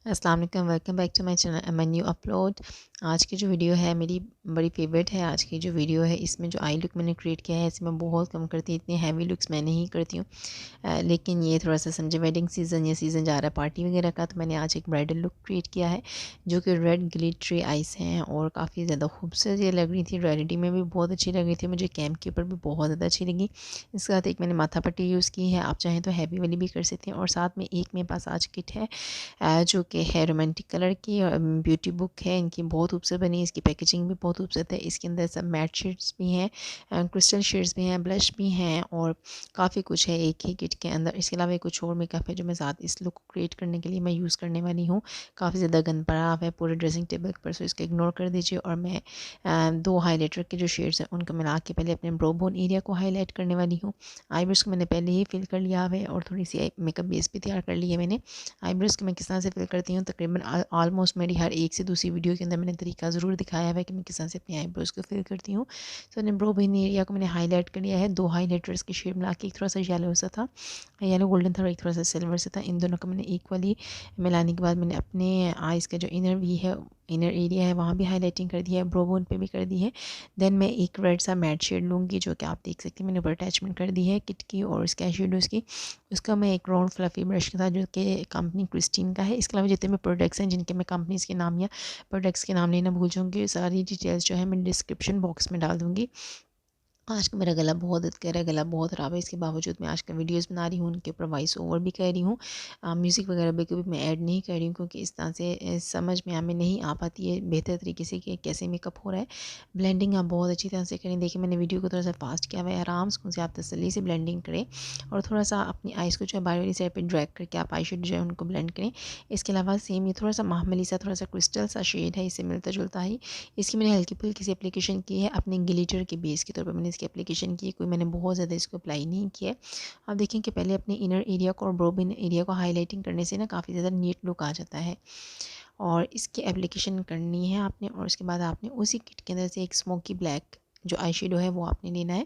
अस्सलाम वालेकुम, welcome back to my channel my new upload. आज की जो वीडियो है मेरी बड़ी फेवरेट है। आज की जो वीडियो है इसमें जो आई लुक मैंने क्रिएट किया है इसे मैं बहुत कम करती हूँ, इतनी हैवी लुक्स मैं नहीं करती हूँ। लेकिन ये थोड़ा सा समझे वेडिंग सीज़न या सीज़न जा रहा है पार्टी वगैरह का, तो मैंने आज एक ब्राइडल लुक क्रिएट किया है जो कि रेड ग्लिटरी आइस हैं और काफ़ी ज़्यादा खूबसूरत ये लग रही थी। रियलिटी में भी बहुत अच्छी लग रही थी, मुझे कैम के ऊपर भी बहुत ज़्यादा अच्छी लगी। इसके साथ एक मैंने माथा पट्टी यूज़ की है, आप चाहें तो हैवी वाली भी कर सकते हैं। और साथ में एक मेरे पास आज किट है जो कि है रोमांटिक कलर की ब्यूटी बुक है। इनकी बहुत खूबसूरत बनी है, इसकी पैकेजिंग भी बहुत खूबसूरत है। इसके अंदर सब मैट शेड्स भी हैं, क्रिस्टल शेड्स भी हैं, ब्लश भी हैं और काफ़ी कुछ है एक ही किट के अंदर। इसके अलावा कुछ और मेकअप है जो मैं साथ इस लुक को क्रिएट करने के लिए मैं यूज़ करने वाली हूँ। काफ़ी ज़्यादा गंद पड़ा हुआ है पूरे ड्रेसिंग टेबल पर, सो इसको इग्नोर कर दीजिए। और मैं दो हाईलाइटर के जो शेड्स हैं उनको मिला के पहले अपने ब्रो बोन एरिया को हाईलाइट करने वाली हूँ। आईब्रोज को मैंने पहले ही फिल कर लिया है और थोड़ी सी मेकअप बेस भी तैयार कर ली है मैंने। आईब्रोज को मैं किस तरह से फिल करती हूँ तकरीबन ऑलमोस्ट मेरी हर एक से दूसरी वीडियो के अंदर मैंने तरीका ज़रूर दिखाया है कि मैं किस तरह से अपनी आईब्रोज को फिल करती हूँ। तो मैंने ब्रो बोन एरिया को मैंने हाईलाइट कर लिया है। दो हाईलाइटर्स की शेड मिला के, एक थोड़ा सा येलो सा था, येलो गोल्डन था और एक थोड़ा सा सिल्वर से था। इन दोनों को मैंने इक्वली मिलाने के बाद मैंने अपने आइज़ का जो इनर वी है, इनर एरिया है, वहाँ भी हाईलाइटिंग कर दी है, ब्रो बोन पे भी कर दी है। देन मैं एक रेड सा मैट शेड लूँगी जो कि आप देख सकते हैं मैंने ऊपर अटैचमेंट कर दी है किट की और इसके आई शेडोज़ की। उसका मैं एक राउंड फ्लफी ब्रश के साथ जो कि कंपनी क्रिस्टीन का है। इसके अलावा जितने भी प्रोडक्ट्स हैं जिनके मैं कंपनीज़ के नाम या प्रोडक्ट्स के नाम लेना भूल जाऊँगी, सारी डिटेल्स जो है मैं डिस्क्रिप्शन बॉक्स में डाल दूँगी। आज का मेरा गला बहुत दर्द कर रहा है, गला बहुत ख़राब है, इसके बावजूद मैं आज का वीडियोस बना रही हूँ, उनके ऊपर वॉइस ओवर भी कर रही हूँ। म्यूज़िक वगैरह भी कभी मैं ऐड नहीं कर रही हूँ क्योंकि इस तरह से समझ में हमें नहीं आ पाती है बेहतर तरीके से कि कैसे मेकअप हो रहा है। ब्लेंडिंग आप बहुत अच्छी तरह से करें। देखिए मैंने वीडियो को थोड़ा सा फास्ट किया हुआ है, आराम से आप तसल्ली से ब्लेंडिंग करें और थोड़ा सा अपनी आइज़ को जो है बाहर वाली साइड पर ड्रैग करके आप आई शेड जो है उनको ब्लेंड करें। इसके अलावा सेम ये थोड़ा सा मामूली सा थोड़ा सा क्रिस्टल सा शेड है, इससे मिलता जुलता ही। इसकी मैंने हल्की फुल्की सी एप्लीकेशन की है अपने ग्लिटर के बेस के तौर पर मैंने इसकी एप्लीकेशन की है, कोई मैंने बहुत ज़्यादा इसको अप्लाई नहीं किया है। आप देखें कि पहले अपने इनर एरिया को और ब्रो बोन एरिया को हाईलाइटिंग करने से ना काफ़ी ज़्यादा नीट लुक आ जाता है। और इसकी एप्लीकेशन करनी है आपने और उसके बाद आपने उसी किट के अंदर से एक स्मोकी ब्लैक जो आई शेडो है वो आपने लेना है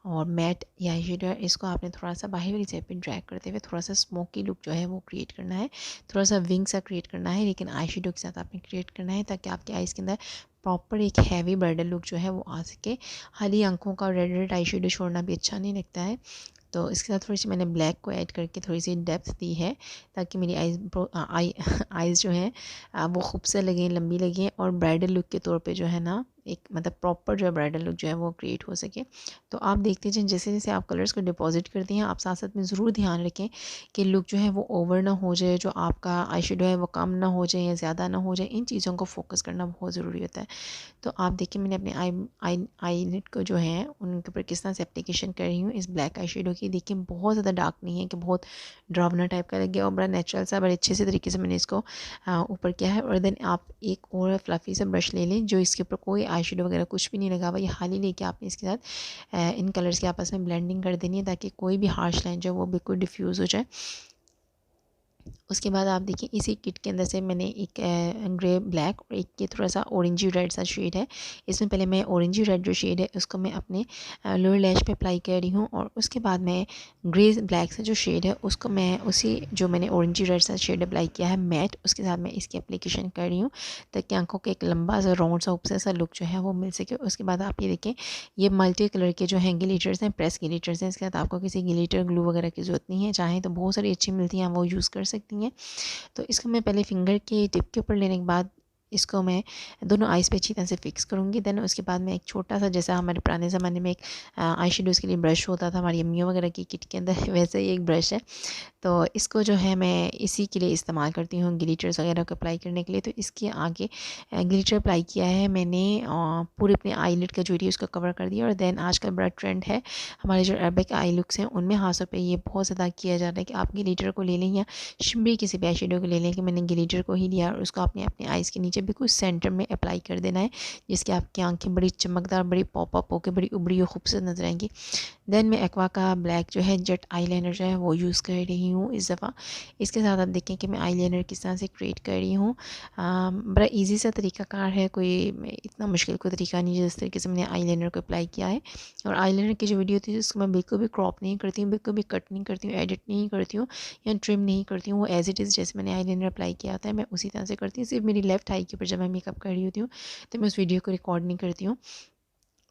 और मैट या आई शेडो है, इसको आपने थोड़ा सा बाहर वाली साइड पे ड्रैग करते हुए थोड़ा सा स्मोकी लुक जो है वो क्रिएट करना है, थोड़ा सा विंग सा क्रिएट करना है, लेकिन आई शेडो के साथ आपने क्रिएट करना है ताकि आपके आइज़ के अंदर प्रॉपर एक हैवी ब्राइडल लुक जो है वो आ सके। खाली आंखों का रेड रेड आई शेडो छोड़ना भी अच्छा नहीं लगता है। तो इसके साथ थोड़ी सी मैंने ब्लैक को ऐड करके थोड़ी सी डेप्थ दी है ताकि मेरी आइज़ जो हैं वो खूबसूरत लगें, लंबी लगें और ब्राइडल लुक के तौर पे जो है ना एक मतलब प्रॉपर जो है ब्राइडल लुक जो है वो क्रिएट हो सके। तो आप देखते जाएं जैसे जैसे आप कलर्स को डिपॉजिट करती हैं, आप साथ साथ में ज़रूर ध्यान रखें कि लुक जो है वो ओवर ना हो जाए, जो आपका आई शेडो है वो कम ना हो जाए या ज़्यादा ना हो जाए। इन चीज़ों को फोकस करना बहुत ज़रूरी होता है। तो आप देखिए मैंने अपने आईलिड को जो है उनके ऊपर किस तरह से एप्लीकेशन कर रही हूँ इस ब्लैक आई शेडो की। देखिए बहुत ज़्यादा डार्क नहीं है कि बहुत ड्रावना टाइप का लग गया और बड़ा नेचुरल सा, बड़े अच्छे से तरीके से मैंने इसको ऊपर किया है। और देन आप एक और फ्लफ़ी सा ब्रश ले लें जो इसके ऊपर कोई आई शेडो वगैरह कुछ भी नहीं लगा हुआ, ये हाली लेके आपने इसके साथ इन कलर्स की आपस में ब्लेंडिंग कर देनी है ताकि कोई भी हार्श लाइन जो है वो बिल्कुल डिफ्यूज़ हो जाए। उसके बाद आप देखिए इसी किट के अंदर से मैंने एक ग्रे ब्लैक और एक ये थोड़ा सा ऑरेंजी रेड सा शेड है। इसमें पहले मैं ऑरेंजी रेड जो शेड है उसको मैं अपने लोअर लैश पे अप्लाई कर रही हूँ और उसके बाद मैं ग्रे ब्लैक सा जो शेड है उसको मैं उसी जो मैंने ऑरेंजी रेड सा शेड अप्लाई किया है मैट, उसके साथ मैं इसकी एप्लीकेशन कर रही हूँ ताकि आंखों का एक लंबा सा राउंड सा ऊपर सा लुक जो है वो मिल सके। उसके बाद आप ये देखें ये मल्टी कलर के जो हैं ग्लिटर्स हैं, प्रेस ग्लिटर्स हैं। इसके साथ आपको किसी ग्लिटर ग्लू वगैरह की ज़रूरत नहीं है, चाहें तो बहुत सारी अच्छी मिलती हैं वो यूज़ कर सकती हैं। तो इसको मैं पहले फिंगर के टिप के ऊपर लेने के बाद इसको मैं दोनों आइज़ पे अच्छी तरह से फिक्स करूँगी। देन उसके बाद मैं एक छोटा सा, जैसा हमारे पुराने ज़माने में एक आई शेडोज़ के लिए ब्रश होता था हमारी अम्मियों वगैरह की किट के अंदर, वैसे ही एक ब्रश है। तो इसको जो है मैं इसी के लिए इस्तेमाल करती हूँ ग्लिटर्स वगैरह को अप्लाई करने के लिए। तो इसके आगे ग्लिटर अप्लाई किया है मैंने, पूरे अपने आईलिड का जो एरिया उसको कवर कर दिया। और देन आजकल बड़ा ट्रेंड है हमारे जो अरबिक आई लुक्स हैं उनमें खासतौर पे ये बहुत ज़्यादा किया जा रहा है कि आप ग्लिटर को ले लें या शिमरी किसी भी आई शेडो को ले लें, कि मैंने ग्लिटर को ही लिया और उसको आपने अपने आइज़ के नीचे बिल्कुल सेंटर में अप्लाई कर देना है, जिससे आपकी आंखें बड़ी चमकदार, बड़ी पॉपअप होकर बड़ी उभरी और खूबसूरत नजर आएंगी। देन मैं एक्वा का ब्लैक जो है जेट आईलाइनर जो है वो यूज़ कर रही हूँ इस दफ़ा। इसके साथ आप देखें कि मैं आईलाइनर किस तरह से क्रिएट कर रही हूँ। बड़ा इजी सा तरीकाकार है, कोई इतना मुश्किल कोई तरीका नहीं जिस तरीके से मैंने आईलाइनर को अप्लाई किया है। और आईलाइनर की जो वीडियो थी उसको मैं बिल्कुल भी क्रॉप नहीं करती हूँ, बिल्कुल भी कट नहीं करती हूँ, एडिट नहीं करती हूँ या ट्रिम नहीं करती हूँ। वो एज इट इज़ जैसे मैंने आईलाइनर अप्लाई किया होता है मैं उसी तरह से करती हूँ। सिर्फ मेरी लेफ्ट आई के ऊपर जब मैं मेकअप कर रही होती हूँ तो मैं उस वीडियो को रिकॉर्ड नहीं करती हूँ।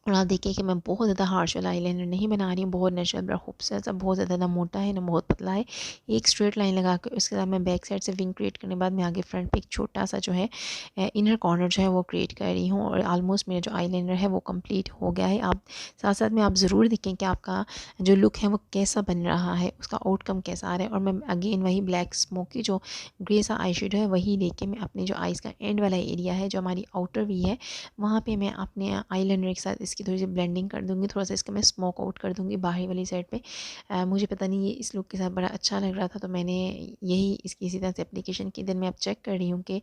और आप देखिए कि मैं बहुत ज़्यादा हार्श वाला आईलाइनर नहीं बना रही हूँ, बहुत नेचुरल, बड़ा खूबसूरत सा, बहुत ज़्यादा ना मोटा है ना बहुत पतला है। एक स्ट्रेट लाइन लगा कर उसके बाद मैं बैक साइड से विंग क्रिएट करने के बाद मैं आगे फ्रंट पे एक छोटा सा जो है इनर कॉर्नर जो है वो क्रिएट कर रही हूँ। और ऑलमोस्ट मेरा जो आईलाइनर है वो कंप्लीट हो गया है। आप साथ साथ में आप ज़रूर देखें कि आपका जो लुक है वो कैसा बन रहा है, उसका आउटकम कैसा आ रहा है। और मैं अगेन वही ब्लैक स्मोकी जो ग्रे सा आई शेडो है वही लेके मैं अपने जो आइज़ का एंड वाला एरिया है जो हमारी आउटर वी है वहाँ पे मैं अपने आईलाइनर के साथ इसकी थोड़ी सी ब्लेंडिंग कर दूँगी, थोड़ा सा इसका मैं स्मोक आउट कर दूँगी बाहरी वाली साइड पे। मुझे पता नहीं ये इस लुक के साथ बड़ा अच्छा लग रहा था तो मैंने यही इसकी इसी तरह से एप्लीकेशन की। देन मैं अब चेक कर रही हूँ कि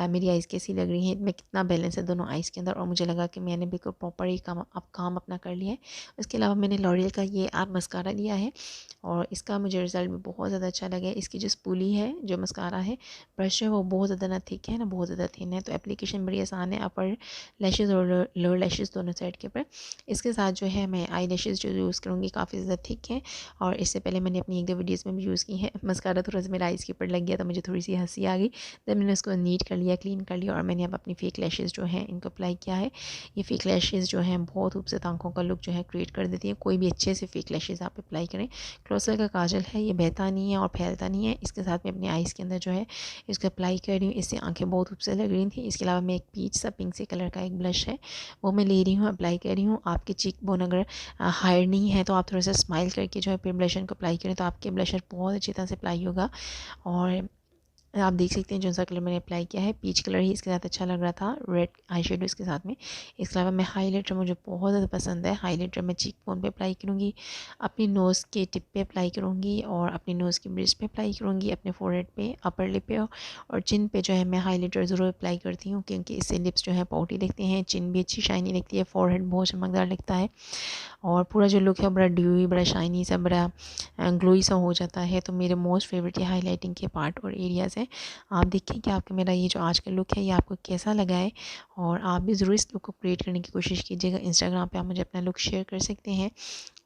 मेरी आइज़ कैसी लग रही है, मैं कितना बैलेंस है दोनों आइज़ के अंदर। और मुझे लगा कि मैंने बिल्कुल प्रॉपर ही काम अपना कर लिया है। उसके अलावा मैंने लॉरियल का ये आप मस्कारा लिया है और इसका मुझे रिज़ल्ट भी बहुत ज़्यादा अच्छा लगा है। इसकी जो स्पूली है, जो मस्कारा है, ब्रश है वो बहुत ज़्यादा ना थिक है ना बहुत ज़्यादा थिन है, तो एप्लीकेशन बड़ी आसान है अपर लैशेज़ और लोअर लैशेज़ दोनों साइड के ऊपर। इसके साथ जो है मैं आई लैशेज़ जो यूज़ करूँगी काफ़ी ज़्यादा थिक है। और इससे पहले मैंने अपनी एक दो वीडियोज़ में भी यूज़ की है। मस्कारा थोड़ा सा मेरा आइज़ के ऊपर लग गया तो मुझे थोड़ी सी हंसी आ गई। तब मैंने उसको नीट कर लिया, क्लीन कर लिया और मैंने अब अपनी फेक लैशेज़ जो हैं इनको अप्लाई किया है। ये फेक लैशेज़ जो हैं बहुत खूबसूरत आँखों का लुक जो है क्रिएट कर देती हैं। कोई भी अच्छे से फेक लैशेज़ आप अप्लाई करें। क्रिस्टल का काजल है, ये बहता नहीं है और फैलता नहीं है। इसके साथ में अपनी आइज़ के अंदर जो है इसको अप्लाई कर रही हूँ, इससे आँखें बहुत खूबसूरत लग रही थी। इसके अलावा मैं एक पीच सा पिंक से कलर का एक ब्लश है वो मैं ले रही हूँ, अप्लाई कर रही हूँ। आपके चीक बोन अगर हाइड नहीं है तो आप थोड़ा सा स्माइल करके जो है फिर ब्लशर को अप्लाई करें तो आपके ब्लशर बहुत अच्छी तरह से अप्लाई होगा। और आप देख सकते हैं जो सा कलर मैंने अप्लाई किया है पीच कलर ही इसके साथ अच्छा लग रहा था, रेड आई शेडो इसके साथ में। इसके अलावा मैं हाइलाइटर मुझे बहुत ज़्यादा पसंद है, हाइलाइटर मैं चीक बोन पे अप्लाई करूँगी, अपनी नोज़ के टिप पे अप्लाई करूँगी और अपनी नोज़ की ब्रिज पे अप्लाई करूँगी, अपने फोरहेड पे, अपर लिप पे और चिन पे जो है मैं हाइलाइटर ज़रूर अप्लाई करती हूँ क्योंकि इससे लिप्स जो है पाउटी दिखते हैं, चिन भी अच्छी शाइनी दिखती है, फोरहेड बहुत चमकदार लगता है और पूरा जो लुक है बड़ा ड्यूई, बड़ा शाइनी सा, बड़ा ग्लोई सा हो जाता है। तो मेरे मोस्ट फेवरेट ये हाईलाइटिंग के पार्ट और एरियाज़ हैं। आप देखिए कि आपका मेरा ये जो आज का लुक है ये आपको कैसा लगा है और आप भी ज़रूर इस लुक को क्रिएट करने की कोशिश कीजिएगा। इंस्टाग्राम पे आप मुझे अपना लुक शेयर कर सकते हैं।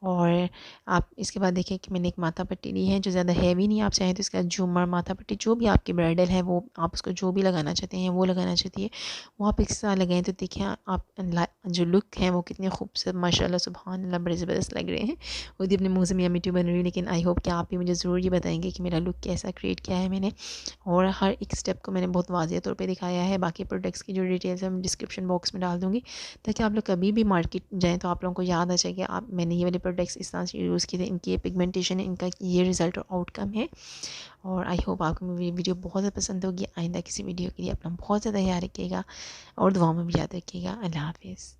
और आप इसके बाद देखिए कि मैंने एक माथा पट्टी ली है जो ज़्यादा हैवी नहीं, आप चाहें तो इसका झूमर, माथा पट्टी जो भी आपकी ब्राइडल है वो आप उसको जो भी लगाना चाहते हैं वो लगाना चाहती है वो आप एक साथ लगाएं। तो देखिए आप जो लुक है वो कितने खूबसूरत माशाल्लाह सुभान अल्लाह बड़े ज़बरदस्त लग रहे हैं। वो भी अपने मुँह से मियाँ मिट्टू बन रही है, लेकिन आई होप कि आप भी मुझे ज़रूर ये बताएंगे कि मेरा लुक कैसा क्रिएट किया है मैंने। और हर एक स्टेप को मैंने बहुत वाज़ेह तौर पे दिखाया है। बाकी प्रोडक्ट्स की जो डिटेल्स है मैं डिस्क्रिप्शन बॉक्स में डाल दूँगी ताकि आप लोग कभी भी मार्केट जाएँ तो आप लोगों को याद आ जाए कि आप मैंने ये वाले प्रोडक्ट्स इस तरह से यूज़ किए थे, इनकी ये पिगमेंटेशन है, इनका ये रिज़ल्ट और आउटकम है। और आई होप आपको मेरी वीडियो बहुत ज़्यादा पसंद होगी। आइंदा किसी वीडियो के लिए अपना बहुत ज़्यादा ख्याल रखिएगा और दुआओं में भी याद रखिएगा। अल्लाह हाफ़िज़।